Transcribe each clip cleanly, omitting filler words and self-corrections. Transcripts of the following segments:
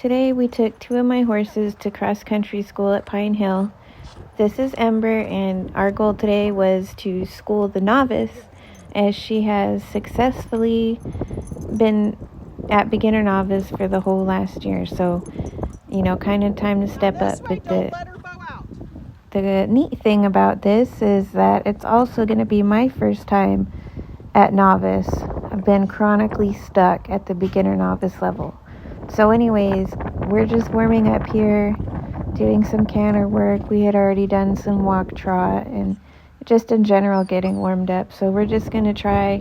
Today we took two of my horses to cross-country school at Pine Hill. This is Ember, and our goal today was to school the Novice, as she has successfully been at beginner novice for the whole last year. So, kind of time to step up. But the neat thing about this is that it's also going to be my first time at novice. I've been chronically stuck at the beginner novice level. So anyways, we're just warming up here, doing some canter work. We had already done some walk trot and just in general getting warmed up. So we're just going to try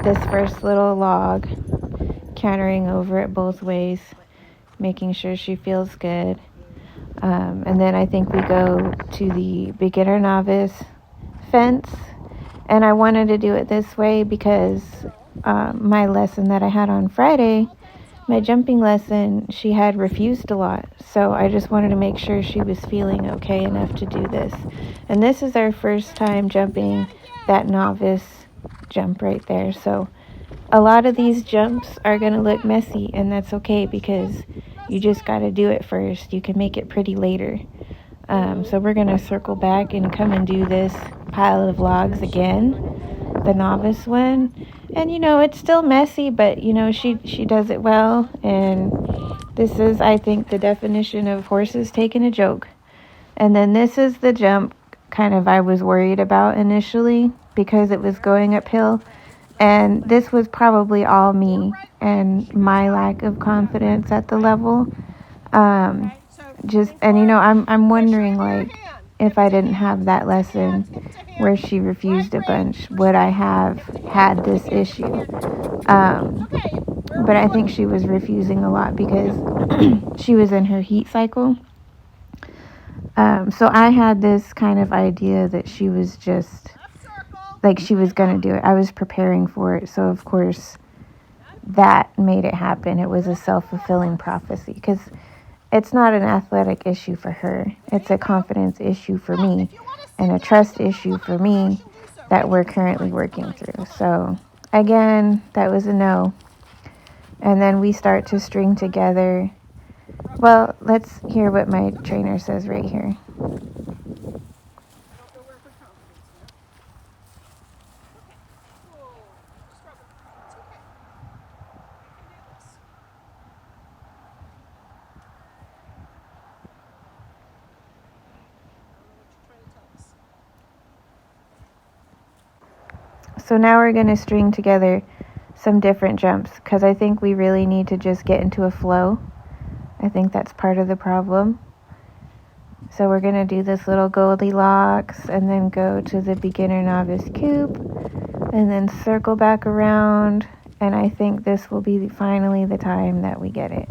this first little log, cantering over it both ways, making sure she feels good. And then I think we go to the beginner novice fence. And I wanted to do it this way because my lesson that I had on Friday, my jumping lesson, she had refused a lot. So I just wanted to make sure she was feeling okay enough to do this. And this is our first time jumping that novice jump right there. So a lot of these jumps are going to look messy, and that's okay because you just got to do it first. You can make it pretty later. So we're going to circle back and come and do this pile of logs again, the novice one. And, it's still messy, but, she does it well. And this is, I think, the definition of horses taking a joke. And then this is the jump I was worried about initially because it was going uphill. And this was probably all me and my lack of confidence at the level. I'm wondering, if I didn't have that lesson where she refused a bunch, would I have had this issue? But I think she was refusing a lot because she was in her heat cycle. So I had this kind of idea that she was just, she was going to do it. I was preparing for it. So, of course, that made it happen. It was a self-fulfilling prophecy because it's not an athletic issue for her. It's a confidence issue for me and a trust issue for me that we're currently working through. So, again, that was a no. And then we start to string together. Well, let's hear what my trainer says right here. So now we're going to string together some different jumps because I think we really need to just get into a flow. I think that's part of the problem. So we're going to do this little Goldilocks and then go to the beginner novice coupe and then circle back around. And I think this will be finally the time that we get it.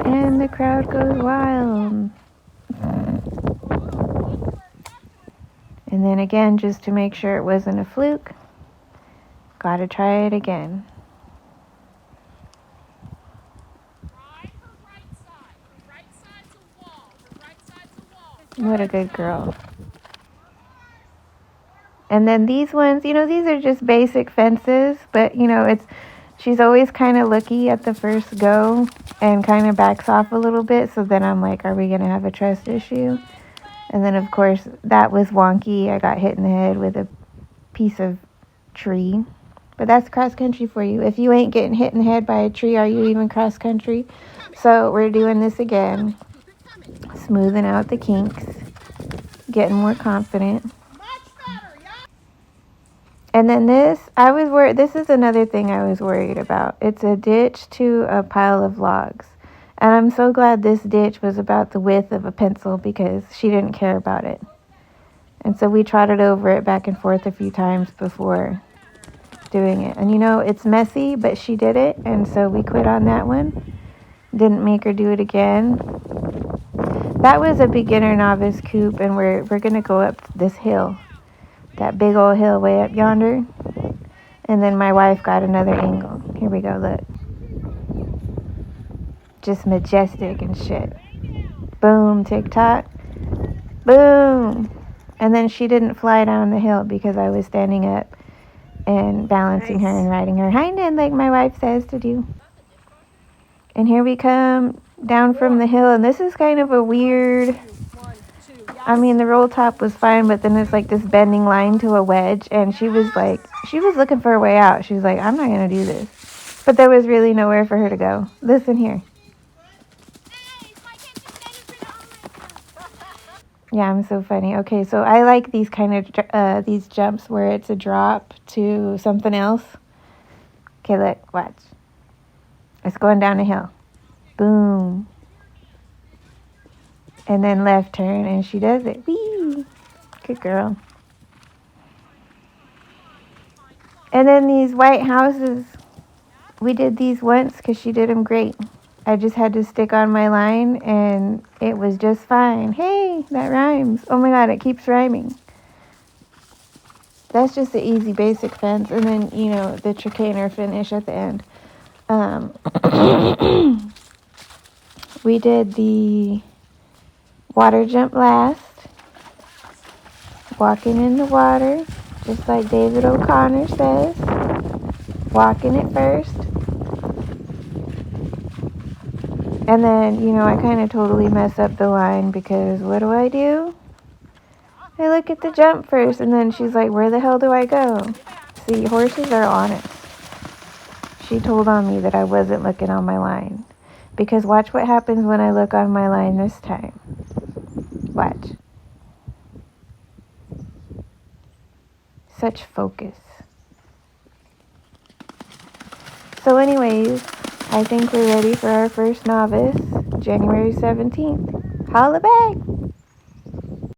And the crowd goes wild. And then again, just to make sure it wasn't a fluke, gotta try it again. What a good girl. And then these ones, these are just basic fences, but she's always kind of looky at the first go and kind of backs off a little bit. So then I'm like, are we going to have a trust issue? And then, of course, that was wonky. I got hit in the head with a piece of tree. But that's cross country for you. If you ain't getting hit in the head by a tree, are you even cross country? So we're doing this again. Smoothing out the kinks. Getting more confident. And then this is another thing I was worried about. It's a ditch to a pile of logs. And I'm so glad this ditch was about the width of a pencil because she didn't care about it. And so we trotted over it back and forth a few times before doing it. And it's messy, but she did it. And so we quit on that one. Didn't make her do it again. That was a beginner novice coupe, and we're going to go up this hill. That big old hill way up yonder. And then my wife got another angle. Here we go, look. Just majestic and shit. Boom, tick-tock. Boom. And then she didn't fly down the hill because I was standing up and balancing her and riding her hind end like my wife says to do. And here we come down from the hill, and this is kind of a weird, I mean, the roll top was fine, but then it's like this bending line to a wedge, and she was looking for a way out. She was like, I'm not going to do this. But there was really nowhere for her to go. Listen here. Yeah, I'm so funny. Okay, so I like these kind of, these jumps where it's a drop to something else. Okay, look, watch. It's going down a hill. Boom. And then left turn, and she does it. Whee! Good girl. And then these white houses, we did these once because she did them great. I just had to stick on my line, and it was just fine. Hey, that rhymes. Oh my God, it keeps rhyming. That's just the easy basic fence, and then, you know, the chicaner finish at the end. We did the water jump last. Walking in the water, just like David O'Connor says. Walking it first. And then, you know, I kind of totally mess up the line because what do? I look at the jump first, and then she's like, where the hell do I go? See, horses are honest. She told on me that I wasn't looking on my line. Because watch what happens when I look on my line this time. Watch. Such focus. So anyways, I think we're ready for our first novice, January 17th. Holla back!